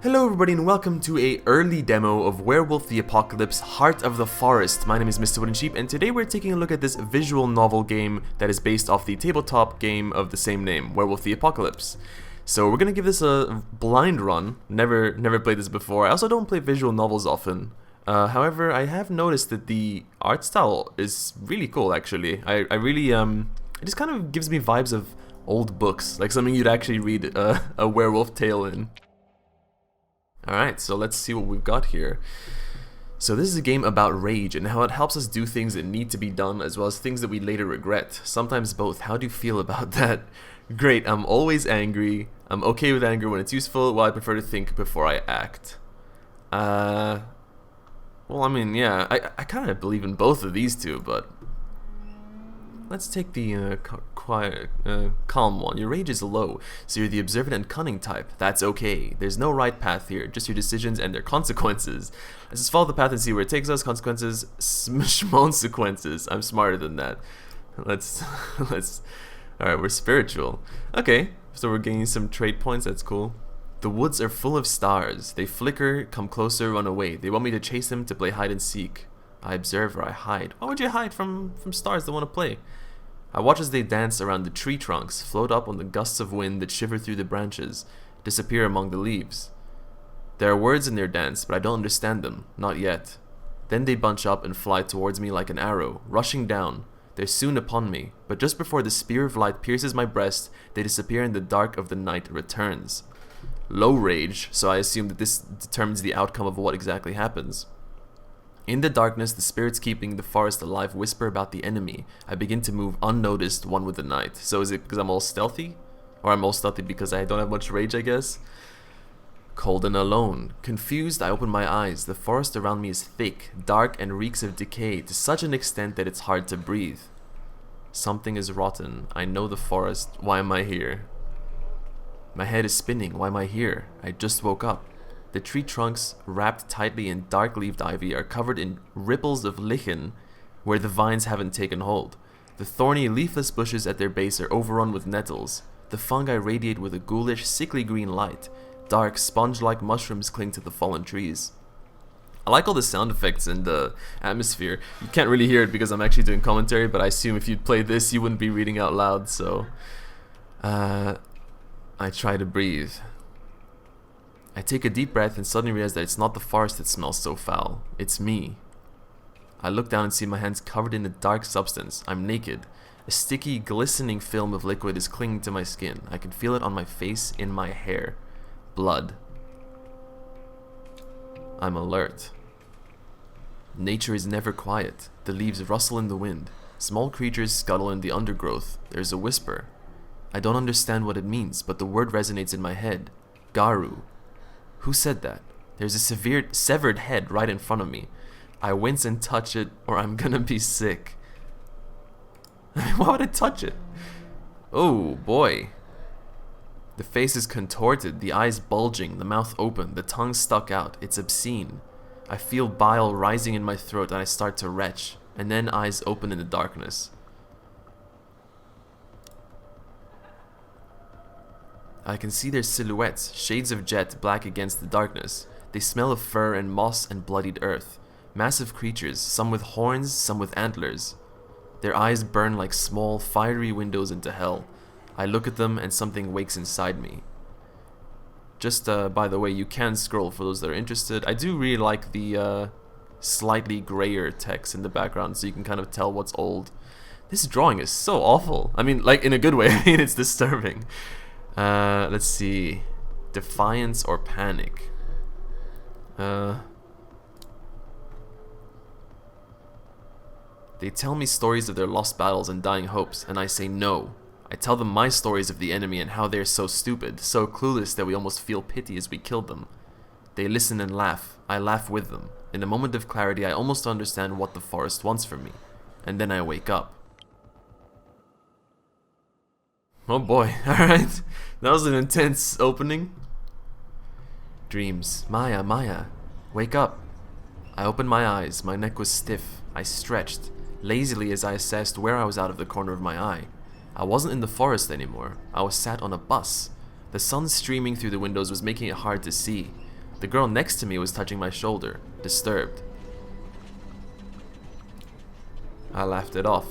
Hello everybody and welcome to a early demo of Werewolf the Apocalypse Heart of the Forest. My name is Mr. Wooden Sheep and today we're taking a look at this visual novel game that is based off the tabletop game of the same name, Werewolf the Apocalypse. So we're gonna give this a blind run. Never played this before. I also don't play visual novels often. However, I have noticed that the art style is really cool actually. I really it just kind of gives me vibes of old books, like something you'd actually read a werewolf tale in. Alright, so let's see what we've got here. So this is a game about rage and how it helps us do things that need to be done as well as things that we later regret. Sometimes both. How do you feel about that? Great, I'm always angry. I'm okay with anger when it's useful, while I prefer to think before I act. Well, I mean, yeah, I kind of believe in both of these two, but let's take the calm one. Your rage is low, so you're the observant and cunning type. That's okay. There's no right path here, just your decisions and their consequences. Let's just follow the path and see where it takes us. Consequences, consequences. I'm smarter than that. Let's. Alright, we're spiritual. Okay, so we're gaining some trait points. That's cool. The woods are full of stars. They flicker, come closer, run away. They want me to chase them to play hide and seek. I observe or I hide. Why would you hide from stars that want to play? I watch as they dance around the tree trunks, float up on the gusts of wind that shiver through the branches, disappear among the leaves. There are words in their dance, but I don't understand them, not yet. Then they bunch up and fly towards me like an arrow, rushing down. They're soon upon me, but just before the spear of light pierces my breast, they disappear and the dark of the night returns. Low rage, so I assume that this determines the outcome of what exactly happens. In the darkness, the spirits keeping the forest alive whisper about the enemy. I begin to move unnoticed, one with the night. So is it because I'm all stealthy? Or I'm all stealthy because I don't have much rage, I guess? Cold and alone. Confused, I open my eyes. The forest around me is thick, dark, and reeks of decay to such an extent that it's hard to breathe. Something is rotten. I know the forest. Why am I here? My head is spinning. Why am I here? I just woke up. The tree trunks, wrapped tightly in dark-leaved ivy, are covered in ripples of lichen where the vines haven't taken hold. The thorny, leafless bushes at their base are overrun with nettles. The fungi radiate with a ghoulish, sickly green light. Dark, sponge-like mushrooms cling to the fallen trees. I like all the sound effects and the atmosphere. You can't really hear it because I'm actually doing commentary, but I assume if you'd play this, you wouldn't be reading out loud, so I try to breathe. I take a deep breath and suddenly realize that it's not the forest that smells so foul. It's me. I look down and see my hands covered in a dark substance. I'm naked. A sticky, glistening film of liquid is clinging to my skin. I can feel it on my face, in my hair. Blood. I'm alert. Nature is never quiet. The leaves rustle in the wind. Small creatures scuttle in the undergrowth. There's a whisper. I don't understand what it means, but the word resonates in my head. Garu. Who said that? There's a severed head right in front of me. I wince and touch it, or I'm gonna be sick. Why would I touch it? Oh boy. The face is contorted, the eyes bulging, the mouth open, the tongue stuck out. It's obscene. I feel bile rising in my throat and I start to retch, and then eyes open in the darkness. I can see their silhouettes, shades of jet black against the darkness. They smell of fur and moss and bloodied earth. Massive creatures, some with horns, some with antlers. Their eyes burn like small, fiery windows into hell. I look at them and something wakes inside me. Just by the way, you can scroll for those that are interested. I do really like the slightly grayer text in the background so you can kind of tell what's old. This drawing is so awful. I mean, like in a good way. I mean, it's disturbing. Let's see. Defiance or panic? They tell me stories of their lost battles and dying hopes, and I say no. I tell them my stories of the enemy and how they're so stupid, so clueless that we almost feel pity as we killed them. They listen and laugh. I laugh with them. In a moment of clarity, I almost understand what the forest wants from me. And then I wake up. Oh boy, alright. That was an intense opening. Dreams. Maya, Maya. Wake up. I opened my eyes. My neck was stiff. I stretched, lazily as I assessed where I was out of the corner of my eye. I wasn't in the forest anymore. I was sat on a bus. The sun streaming through the windows was making it hard to see. The girl next to me was touching my shoulder, disturbed. I laughed it off.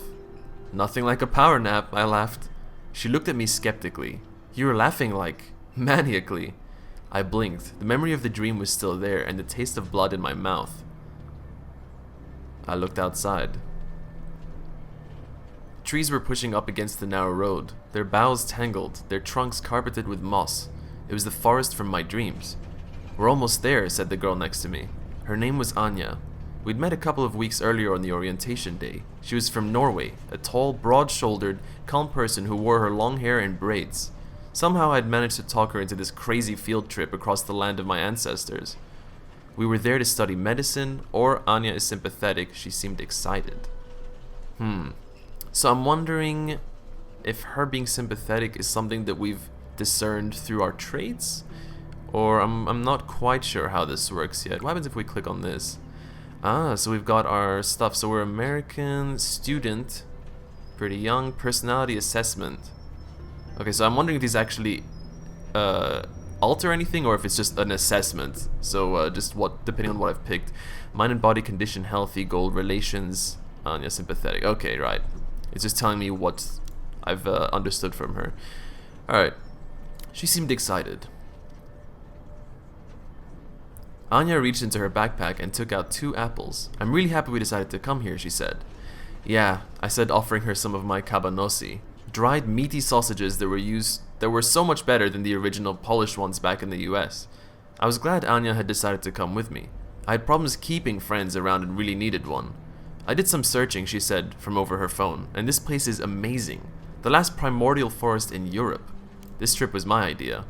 Nothing like a power nap, I laughed. She looked at me skeptically. You were laughing like maniacally. I blinked. The memory of the dream was still there and the taste of blood in my mouth. I looked outside. Trees were pushing up against the narrow road, their boughs tangled, their trunks carpeted with moss. It was the forest from my dreams. We're almost there, said the girl next to me. Her name was Anya. We'd met a couple of weeks earlier on the orientation day. She was from Norway, a tall, broad-shouldered, calm person who wore her long hair in braids. Somehow I'd managed to talk her into this crazy field trip across the land of my ancestors. We were there to study medicine, or Anya is sympathetic, she seemed excited. So I'm wondering if her being sympathetic is something that we've discerned through our traits? Or I'm not quite sure how this works yet. What happens if we click on this? So we've got our stuff. So we're American, student, pretty young, personality assessment. Okay, so I'm wondering if these actually alter anything or if it's just an assessment. So just what, depending on what I've picked. Mind and body condition, healthy, goal, relations, Anya, sympathetic. Okay, right. It's just telling me what I've understood from her. Alright. She seemed excited. Anya reached into her backpack and took out 2 apples. I'm really happy we decided to come here, she said. Yeah, I said, offering her some of my cabanossi. Dried meaty sausages that were so much better than the original Polish ones back in the US. I was glad Anya had decided to come with me. I had problems keeping friends around and really needed one. I did some searching, she said, from over her phone, and this place is amazing. The last primordial forest in Europe. This trip was my idea.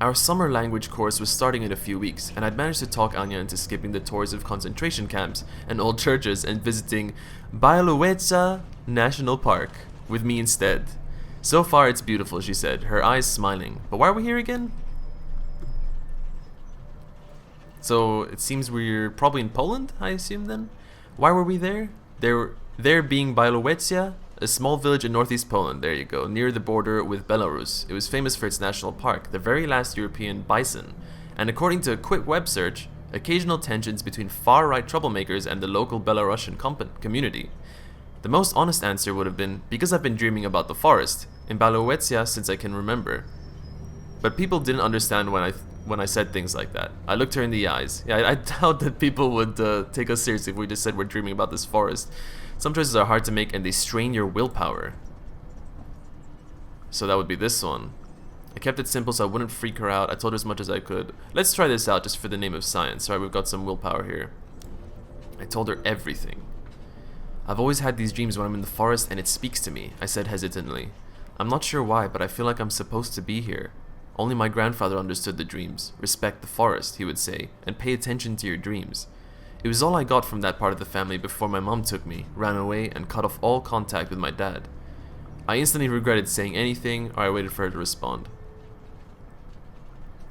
Our summer language course was starting in a few weeks, and I'd managed to talk Anya into skipping the tours of concentration camps and old churches and visiting Bialowieza National Park with me instead. So far it's beautiful, she said, her eyes smiling. But why are we here again? So it seems we're probably in Poland, I assume then? Why were we there? There being Bialowieza, a small village in northeast Poland, there you go, near the border with Belarus. It was famous for its national park, the very last European bison. And according to a quick web search, occasional tensions between far-right troublemakers and the local Belarusian community. The most honest answer would have been, because I've been dreaming about the forest, in Bialowieza since I can remember. But people didn't understand when I said things like that. I looked her in the eyes. Yeah, I doubt that people would take us seriously if we just said we're dreaming about this forest. Some choices are hard to make and they strain your willpower. So that would be this one. I kept it simple so I wouldn't freak her out. I told her as much as I could. Let's try this out just for the name of science. Alright, we've got some willpower here. I told her everything. I've always had these dreams when I'm in the forest and it speaks to me, I said hesitantly. I'm not sure why, but I feel like I'm supposed to be here. Only my grandfather understood the dreams. Respect the forest, he would say, and pay attention to your dreams. It was all I got from that part of the family before my mom took me, ran away, and cut off all contact with my dad. I instantly regretted saying anything, or I waited for her to respond.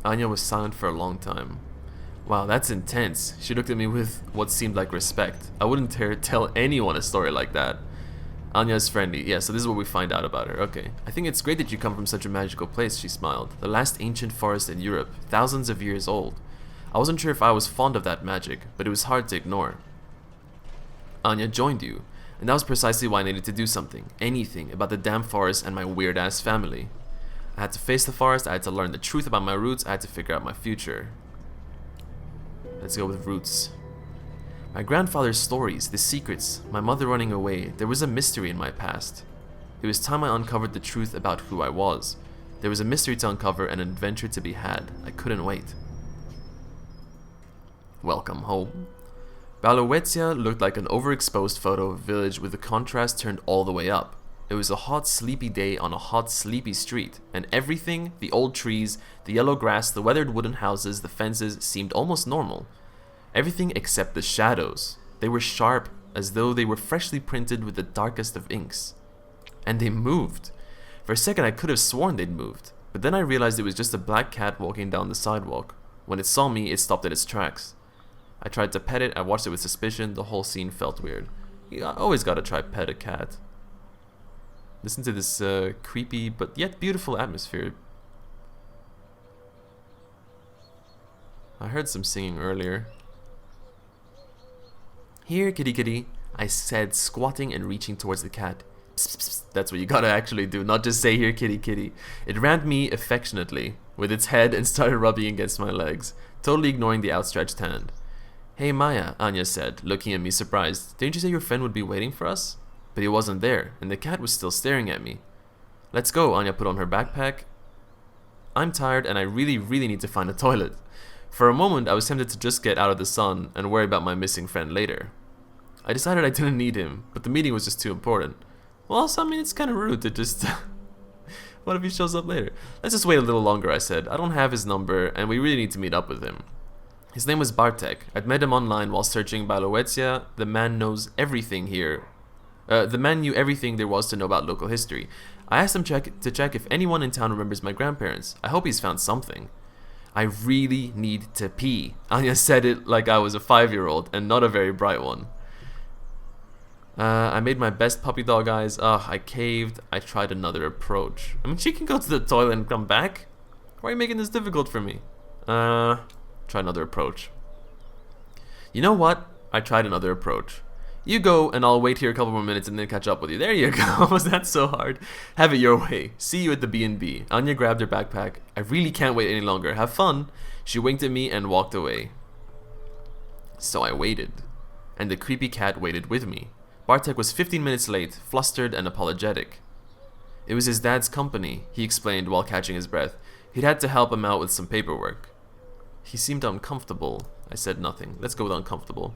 Anya was silent for a long time. Wow, that's intense. She looked at me with what seemed like respect. I wouldn't dare tell anyone a story like that. Anya is friendly. Yeah, so this is what we find out about her. Okay. I think it's great that you come from such a magical place, she smiled. The last ancient forest in Europe, thousands of years old. I wasn't sure if I was fond of that magic, but it was hard to ignore. Anya joined you, and that was precisely why I needed to do something, anything, about the damn forest and my weird-ass family. I had to face the forest, I had to learn the truth about my roots, I had to figure out my future. Let's go with roots. My grandfather's stories, the secrets, my mother running away, there was a mystery in my past. It was time I uncovered the truth about who I was. There was a mystery to uncover and an adventure to be had. I couldn't wait. Welcome home. Bialowieza looked like an overexposed photo of a village with the contrast turned all the way up. It was a hot, sleepy day on a hot, sleepy street, and everything, the old trees, the yellow grass, the weathered wooden houses, the fences, seemed almost normal. Everything except the shadows. They were sharp, as though they were freshly printed with the darkest of inks. And they moved. For a second I could have sworn they'd moved, but then I realized it was just a black cat walking down the sidewalk. When it saw me, it stopped at its tracks. I tried to pet it, I watched it with suspicion, the whole scene felt weird. You always gotta try pet a cat. Listen to this creepy but yet beautiful atmosphere. I heard some singing earlier. Here, kitty kitty, I said, squatting and reaching towards the cat. Psst, psst, psst. That's what you gotta actually do, not just say here, kitty kitty. It ran me affectionately with its head and started rubbing against my legs, totally ignoring the outstretched hand. Hey Maya, Anya said, looking at me surprised. Didn't you say your friend would be waiting for us? But he wasn't there, and the cat was still staring at me. Let's go, Anya put on her backpack. I'm tired and I really need to find a toilet. For a moment, I was tempted to just get out of the sun and worry about my missing friend later. I decided I didn't need him, but the meeting was just too important. Well, also, I mean, it's kind of rude to just... What if he shows up later? Let's just wait a little longer, I said. I don't have his number, and we really need to meet up with him. His name was Bartek. I'd met him online while searching Bialowieza. The man knows everything here. The man knew everything there was to know about local history. I asked him to check if anyone in town remembers my grandparents. I hope he's found something. I really need to pee. Anya said it like I was a 5-year-old and not a very bright one. I made my best puppy dog eyes. I caved. I tried another approach. I mean, she can go to the toilet and come back. Why are you making this difficult for me? Try another approach. You know what? I tried another approach. You go, and I'll wait here a couple more minutes and then catch up with you. There you go. Was that so hard? Have it your way. See you at the B&B. Anya grabbed her backpack. I really can't wait any longer. Have fun. She winked at me and walked away. So I waited. And the creepy cat waited with me. Bartek was 15 minutes late, flustered and apologetic. It was his dad's company, he explained while catching his breath. He'd had to help him out with some paperwork. He seemed uncomfortable. I said nothing. Let's go with uncomfortable.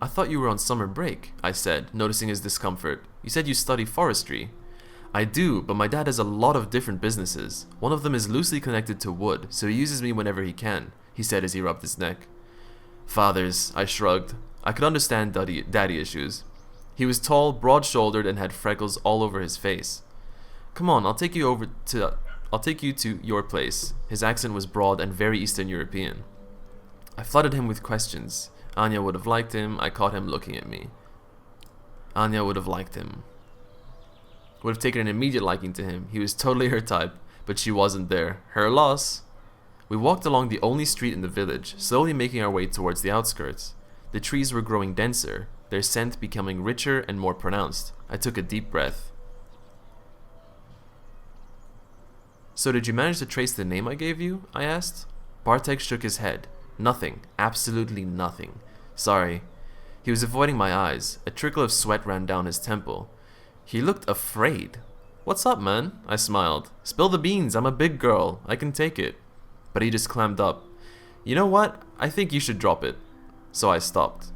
I thought you were on summer break, I said, noticing his discomfort. You said you study forestry. I do, but my dad has a lot of different businesses. One of them is loosely connected to wood, so he uses me whenever he can, he said as he rubbed his neck. Fathers, I shrugged. I could understand daddy issues. He was tall, broad-shouldered, and had freckles all over his face. Come on, I'll take you to your place. His accent was broad and very Eastern European. I flooded him with questions. Anya would have liked him. I caught him looking at me. Anya would have liked him. Would have taken an immediate liking to him. He was totally her type, but she wasn't there. Her loss. We walked along the only street in the village, slowly making our way towards the outskirts. The trees were growing denser, their scent becoming richer and more pronounced. I took a deep breath. So did you manage to trace the name I gave you? I asked. Bartek shook his head. Nothing. Absolutely nothing. Sorry. He was avoiding my eyes. A trickle of sweat ran down his temple. He looked afraid. What's up, man? I smiled. Spill the beans. I'm a big girl. I can take it. But he just clammed up. You know what? I think you should drop it. So I stopped.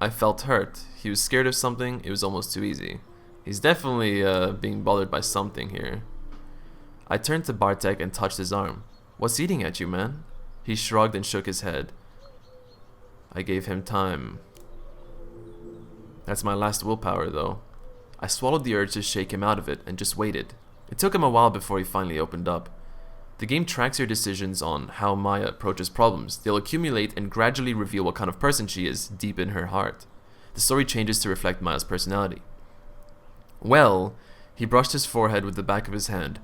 I felt hurt. He was scared of something. It was almost too easy. He's definitely being bothered by something here. I turned to Bartek and touched his arm. What's eating at you, man? He shrugged and shook his head. I gave him time. That's my last willpower, though. I swallowed the urge to shake him out of it and just waited. It took him a while before he finally opened up. The game tracks your decisions on how Maya approaches problems. They'll accumulate and gradually reveal what kind of person she is deep in her heart. The story changes to reflect Maya's personality. Well, he brushed his forehead with the back of his hand.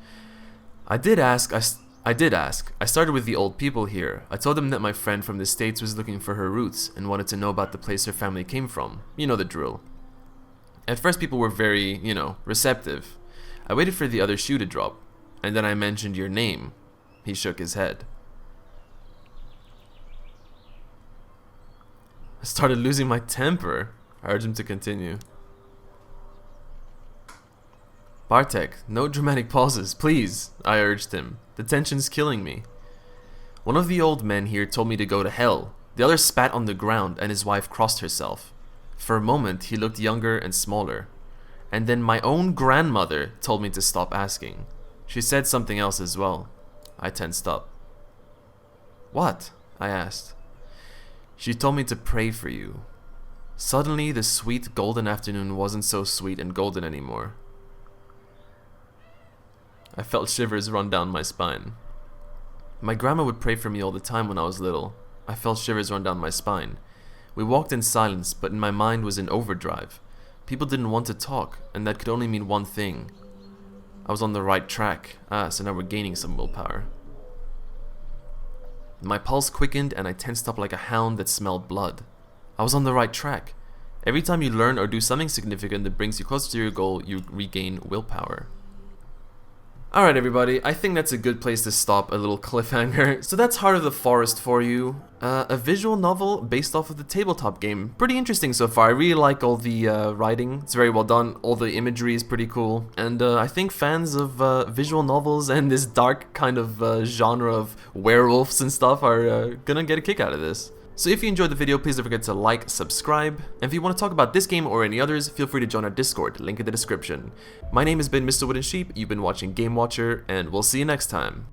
I did ask. I started with the old people here. I told them that my friend from the States was looking for her roots and wanted to know about the place her family came from. You know the drill. At first people were very, receptive. I waited for the other shoe to drop, and then I mentioned your name. He shook his head. I started losing my temper. I urged him to continue. Bartek, no dramatic pauses, please, I urged him. The tension's killing me. One of the old men here told me to go to hell. The other spat on the ground and his wife crossed herself. For a moment, he looked younger and smaller. And then my own grandmother told me to stop asking. She said something else as well. I tensed up. What? I asked. She told me to pray for you. Suddenly, the sweet golden afternoon wasn't so sweet and golden anymore. I felt shivers run down my spine. My grandma would pray for me all the time when I was little. I felt shivers run down my spine. We walked in silence, but my mind was in overdrive. People didn't want to talk, and that could only mean one thing. I was on the right track. So now we're gaining some willpower. My pulse quickened and I tensed up like a hound that smelled blood. I was on the right track. Every time you learn or do something significant that brings you closer to your goal, you regain willpower. Alright everybody, I think that's a good place to stop, a little cliffhanger. So that's Heart of the Forest for you. A visual novel based off of the tabletop game. Pretty interesting so far. I really like all the writing. It's very well done. All the imagery is pretty cool. And I think fans of visual novels and this dark kind of genre of werewolves and stuff are gonna get a kick out of this. So if you enjoyed the video, please don't forget to like, subscribe, and if you want to talk about this game or any others, feel free to join our Discord, link in the description. My name has been Mr. Wooden Sheep, you've been watching Game Watcher, and we'll see you next time.